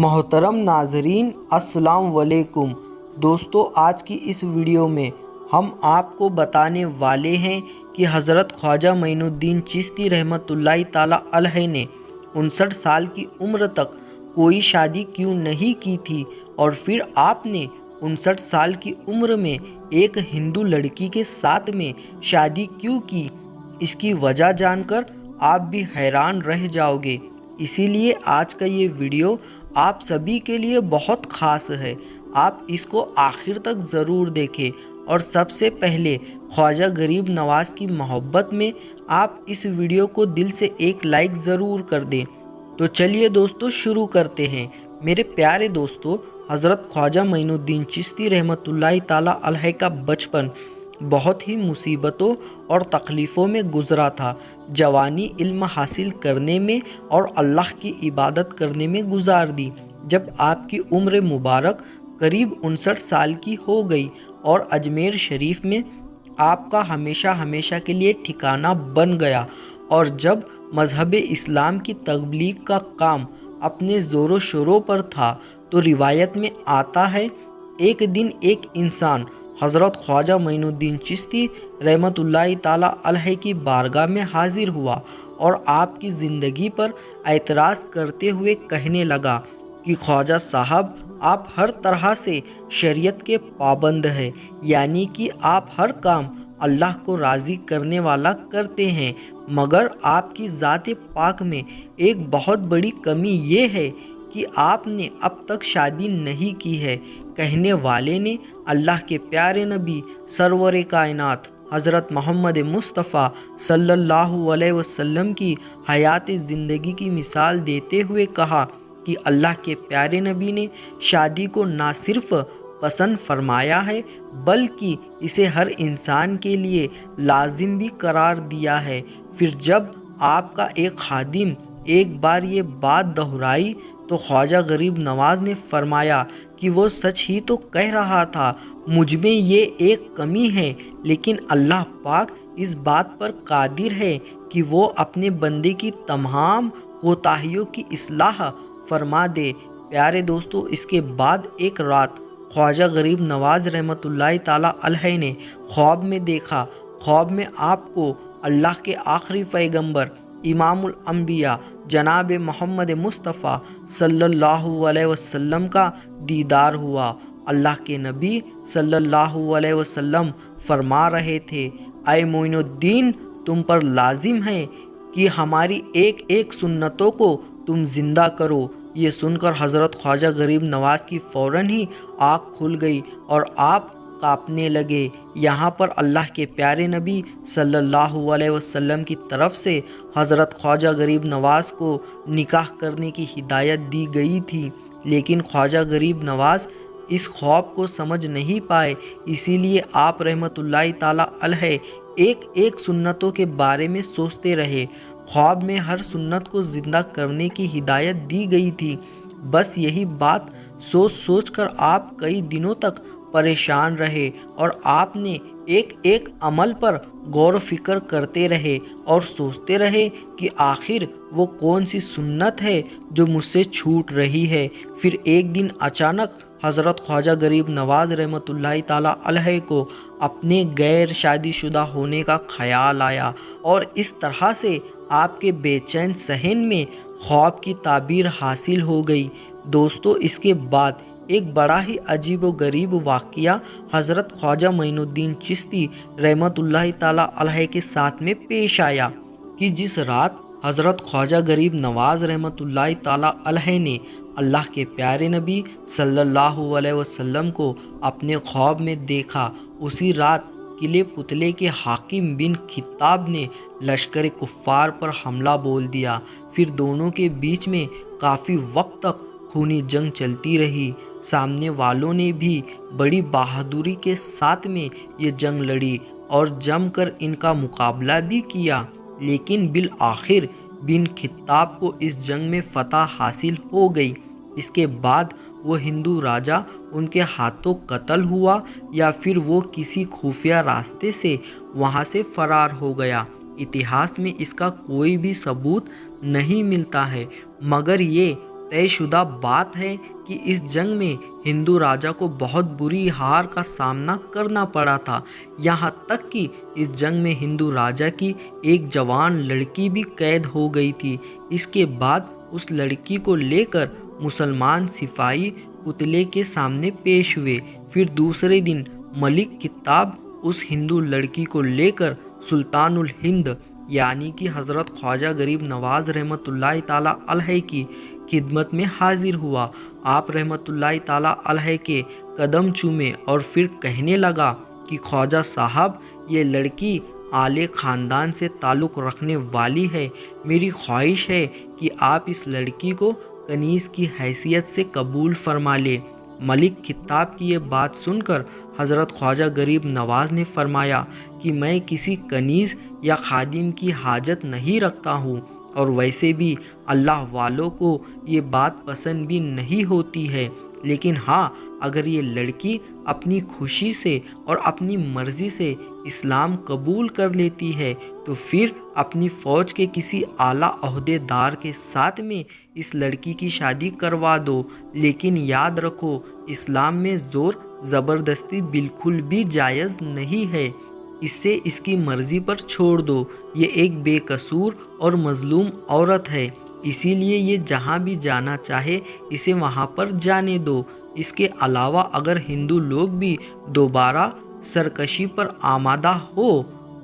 محترم ناظرین السلام علیکم دوستو، آج کی اس ویڈیو میں ہم آپ کو بتانے والے ہیں کہ حضرت خواجہ معین الدین چشتی رحمۃ اللہ تعالی علیہ نے 59 سال کی عمر تک کوئی شادی کیوں نہیں کی تھی، اور پھر آپ نے 59 سال کی عمر میں ایک ہندو لڑکی کے ساتھ میں شادی کیوں کی۔ اس کی وجہ جان کر آپ بھی حیران رہ جاؤ گے، اسی لیے آج کا یہ ویڈیو آپ سبھی کے لیے بہت خاص ہے۔ آپ اس کو آخر تک ضرور دیکھیں، اور سب سے پہلے خواجہ غریب نواز کی محبت میں آپ اس ویڈیو کو دل سے ایک لائک ضرور کر دیں۔ تو چلیے دوستو شروع کرتے ہیں۔ میرے پیارے دوستو، حضرت خواجہ معین الدین چشتی رحمۃ اللہ تعالی علیہ کا بچپن بہت ہی مصیبتوں اور تکلیفوں میں گزرا تھا۔ جوانی علم حاصل کرنے میں اور اللہ کی عبادت کرنے میں گزار دی۔ جب آپ کی عمر مبارک قریب 59 سال کی ہو گئی اور اجمیر شریف میں آپ کا ہمیشہ کے لیے ٹھکانہ بن گیا، اور جب مذہب اسلام کی تبلیغ کا کام اپنے زور و شوروں پر تھا، تو روایت میں آتا ہے ایک دن ایک انسان حضرت خواجہ معین الدین چشتی رحمۃ اللہ تعالی علیہ کی بارگاہ میں حاضر ہوا اور آپ کی زندگی پر اعتراض کرتے ہوئے کہنے لگا کہ خواجہ صاحب، آپ ہر طرح سے شریعت کے پابند ہیں، یعنی کہ آپ ہر کام اللہ کو راضی کرنے والا کرتے ہیں، مگر آپ کی ذات پاک میں ایک بہت بڑی کمی یہ ہے کہ آپ نے اب تک شادی نہیں کی ہے۔ کہنے والے نے اللہ کے پیارے نبی سرور کائنات حضرت محمد مصطفیٰ صلی اللہ علیہ وسلم کی حیات زندگی کی مثال دیتے ہوئے کہا کہ اللہ کے پیارے نبی نے شادی کو نہ صرف پسند فرمایا ہے، بلکہ اسے ہر انسان کے لیے لازم بھی قرار دیا ہے۔ پھر جب آپ کا ایک خادم ایک بار یہ بات دہرائی تو خواجہ غریب نواز نے فرمایا کہ وہ سچ ہی تو کہہ رہا تھا، مجھ میں یہ ایک کمی ہے، لیکن اللہ پاک اس بات پر قادر ہے کہ وہ اپنے بندے کی تمام کوتاہیوں کی اصلاح فرما دے۔ پیارے دوستو، اس کے بعد ایک رات خواجہ غریب نواز رحمۃ اللہ تعالی علیہ نے خواب میں دیکھا۔ خواب میں آپ کو اللہ کے آخری پیغمبر امام الانبیاء جناب محمد مصطفیٰ صلی اللہ علیہ وسلم کا دیدار ہوا۔ اللہ کے نبی صلی اللہ علیہ وسلم فرما رہے تھے، اے معین الدین، تم پر لازم ہے کہ ہماری ایک ایک سنتوں کو تم زندہ کرو۔ یہ سن کر حضرت خواجہ غریب نواز کی فوراً ہی آنکھ کھل گئی اور آپ کانپنے لگے۔ یہاں پر اللہ کے پیارے نبی صلی اللہ علیہ وسلم کی طرف سے حضرت خواجہ غریب نواز کو نکاح کرنے کی ہدایت دی گئی تھی، لیکن خواجہ غریب نواز اس خواب کو سمجھ نہیں پائے، اسی لیے آپ رحمۃ اللہ تعالی علیہ ایک ایک سنتوں کے بارے میں سوچتے رہے۔ خواب میں ہر سنت کو زندہ کرنے کی ہدایت دی گئی تھی، بس یہی بات سوچ کر آپ کئی دنوں تک پریشان رہے، اور آپ نے ایک ایک عمل پر غور و فکر کرتے رہے اور سوچتے رہے کہ آخر وہ کون سی سنت ہے جو مجھ سے چھوٹ رہی ہے۔ پھر ایک دن اچانک حضرت خواجہ غریب نواز رحمۃ اللہ تعالی علیہ کو اپنے غیر شادی شدہ ہونے کا خیال آیا، اور اس طرح سے آپ کے بے چین صحن میں خواب کی تعبیر حاصل ہو گئی۔ دوستو، اس کے بعد ایک بڑا ہی عجیب و غریب واقعہ حضرت خواجہ معین الدین چشتی رحمۃ اللہ تعالی علیہ کے ساتھ میں پیش آیا کہ جس رات حضرت خواجہ غریب نواز رحمۃ اللہ تعالی علیہ نے اللہ کے پیارے نبی صلی اللہ علیہ وسلم کو اپنے خواب میں دیکھا، اسی رات قلعے پتلے کے حاکم بن خطاب نے لشکر کفار پر حملہ بول دیا۔ پھر دونوں کے بیچ میں کافی وقت تک خونی جنگ چلتی رہی۔ سامنے والوں نے بھی بڑی بہادری کے ساتھ میں یہ جنگ لڑی اور جم کر ان کا مقابلہ بھی کیا، لیکن بالآخر بن خطاب کو اس جنگ میں فتح حاصل ہو گئی۔ اس کے بعد وہ ہندو راجا ان کے ہاتھوں قتل ہوا، یا پھر وہ کسی خفیہ راستے سے وہاں سے فرار ہو گیا۔ اتہاس میں اس کا کوئی بھی ثبوت نہیں ملتا ہے، مگر یہ طے شدہ بات ہے کہ اس جنگ میں ہندو راجا کو بہت بری ہار کا سامنا کرنا پڑا تھا، یہاں تک کہ اس جنگ میں ہندو راجا کی ایک جوان لڑکی بھی قید ہو گئی تھی۔ اس کے بعد اس لڑکی کو لے کر مسلمان سپاہی پتلے کے سامنے پیش ہوئے۔ پھر دوسرے دن ملک کتاب اس ہندو لڑکی کو لے کر سلطان الہند یعنی کہ حضرت خواجہ غریب نواز رحمۃ اللہ تعالیٰ علیہ کی خدمت میں حاضر ہوا۔ آپ رحمۃ اللہ تعالیٰ علیہ کے قدم چومے اور پھر کہنے لگا کہ خواجہ صاحب، یہ لڑکی اعلی خاندان سے تعلق رکھنے والی ہے، میری خواہش ہے کہ آپ اس لڑکی کو کنیز کی حیثیت سے قبول فرما لیں۔ ملک خطاب کی یہ بات سن کر حضرت خواجہ غریب نواز نے فرمایا کہ میں کسی کنیز یا خادم کی حاجت نہیں رکھتا ہوں، اور ویسے بھی اللہ والوں کو یہ بات پسند بھی نہیں ہوتی ہے، لیکن ہاں، اگر یہ لڑکی اپنی خوشی سے اور اپنی مرضی سے اسلام قبول کر لیتی ہے تو پھر اپنی فوج کے کسی اعلیٰ عہدے دار کے ساتھ میں اس لڑکی کی شادی کروا دو، لیکن یاد رکھو، اسلام میں زور زبردستی بالکل بھی جائز نہیں ہے، اسے اس کی مرضی پر چھوڑ دو، یہ ایک بے قصور اور مظلوم عورت ہے، اسی لیے یہ جہاں بھی جانا چاہے اسے وہاں پر جانے دو۔ اس کے علاوہ اگر ہندو لوگ بھی دوبارہ سرکشی پر آمادہ ہو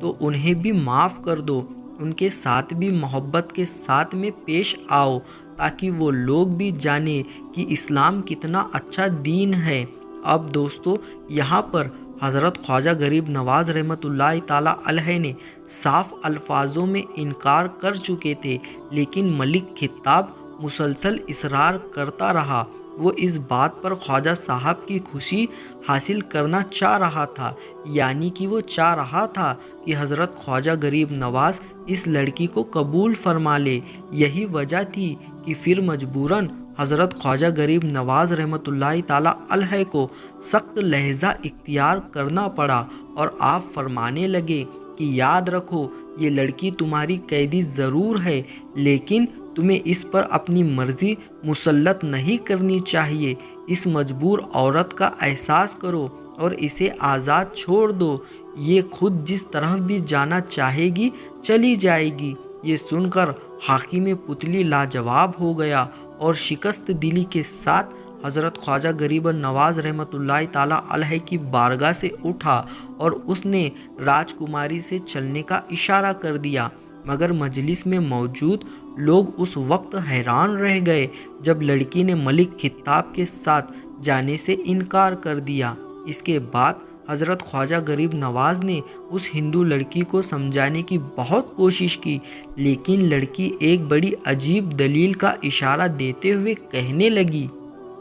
تو انہیں بھی معاف کر دو، ان کے ساتھ بھی محبت کے ساتھ میں پیش آؤ، تاکہ وہ لوگ بھی جانیں کہ اسلام کتنا اچھا دین ہے۔ اب دوستو، یہاں پر حضرت خواجہ غریب نواز رحمۃ اللہ تعالیٰ علیہ نے صاف الفاظوں میں انکار کر چکے تھے، لیکن ملک خطاب مسلسل اصرار کرتا رہا۔ وہ اس بات پر خواجہ صاحب کی خوشی حاصل کرنا چاہ رہا تھا، یعنی کہ وہ چاہ رہا تھا کہ حضرت خواجہ غریب نواز اس لڑکی کو قبول فرما لے۔ یہی وجہ تھی کہ پھر مجبوراً حضرت خواجہ غریب نواز رحمۃ اللہ تعالیٰ علیہ کو سخت لہجہ اختیار کرنا پڑا، اور آپ فرمانے لگے کہ یاد رکھو، یہ لڑکی تمہاری قیدی ضرور ہے، لیکن تمہیں اس پر اپنی مرضی مسلط نہیں کرنی چاہیے۔ اس مجبور عورت کا احساس کرو اور اسے آزاد چھوڑ دو، یہ خود جس طرف بھی جانا چاہے گی چلی جائے گی۔ یہ سن کر حاکم پتلی لاجواب ہو گیا اور شکست دلی کے ساتھ حضرت خواجہ غریب نواز رحمۃ اللہ تعالیٰ علیہ کی بارگاہ سے اٹھا اور اس نے راجکماری سے چلنے کا اشارہ کر دیا، مگر مجلس میں موجود لوگ اس وقت حیران رہ گئے جب لڑکی نے ملک خطاب کے ساتھ جانے سے انکار کر دیا۔ اس کے بعد حضرت خواجہ غریب نواز نے اس ہندو لڑکی کو سمجھانے کی بہت کوشش کی، لیکن لڑکی ایک بڑی عجیب دلیل کا اشارہ دیتے ہوئے کہنے لگی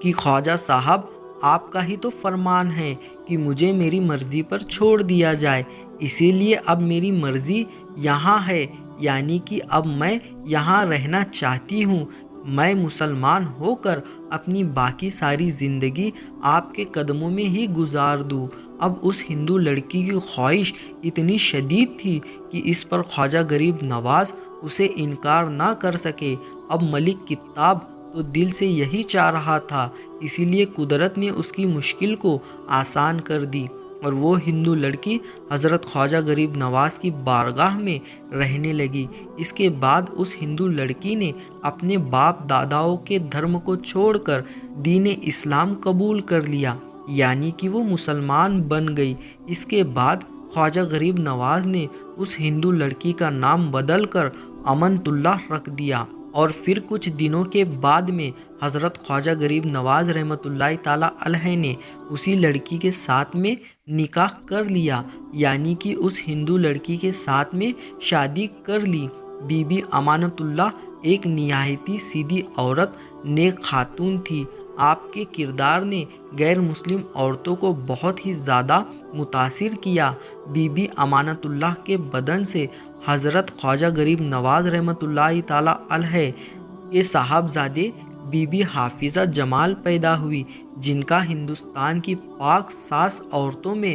کہ خواجہ صاحب، آپ کا ہی تو فرمان ہے کہ مجھے میری مرضی پر چھوڑ دیا جائے، اسی لیے اب میری مرضی یہاں ہے، یعنی کہ اب میں یہاں رہنا چاہتی ہوں، میں مسلمان ہو کر اپنی باقی ساری زندگی آپ کے قدموں میں ہی گزار دوں۔ اب اس ہندو لڑکی کی خواہش اتنی شدید تھی کہ اس پر خواجہ غریب نواز اسے انکار نہ کر سکے۔ اب ملک کتاب تو دل سے یہی چاہ رہا تھا، اسی لیے قدرت نے اس کی مشکل کو آسان کر دی اور وہ ہندو لڑکی حضرت خواجہ غریب نواز کی بارگاہ میں رہنے لگی۔ اس کے بعد اس ہندو لڑکی نے اپنے باپ داداؤں کے دھرم کو چھوڑ کر دین اسلام قبول کر لیا، یعنی کہ وہ مسلمان بن گئی۔ اس کے بعد خواجہ غریب نواز نے اس ہندو لڑکی کا نام بدل کر امنت اللہ رکھ دیا، اور پھر کچھ دنوں کے بعد میں حضرت خواجہ غریب نواز رحمۃ اللہ تعالیٰ علیہ نے اسی لڑکی کے ساتھ میں نکاح کر لیا، یعنی کہ اس ہندو لڑکی کے ساتھ میں شادی کر لی۔ بی بی امانت اللہ ایک نہایت سیدھی عورت، نیک خاتون تھی۔ آپ کے کردار نے غیر مسلم عورتوں کو بہت ہی زیادہ متاثر کیا۔ بی بی امانت اللہ کے بدن سے حضرت خواجہ غریب نواز رحمۃ اللہ تعالیٰ علیہ کے صاحبزادے بی بی حافظہ جمال پیدا ہوئی، جن کا ہندوستان کی پاک ساز عورتوں میں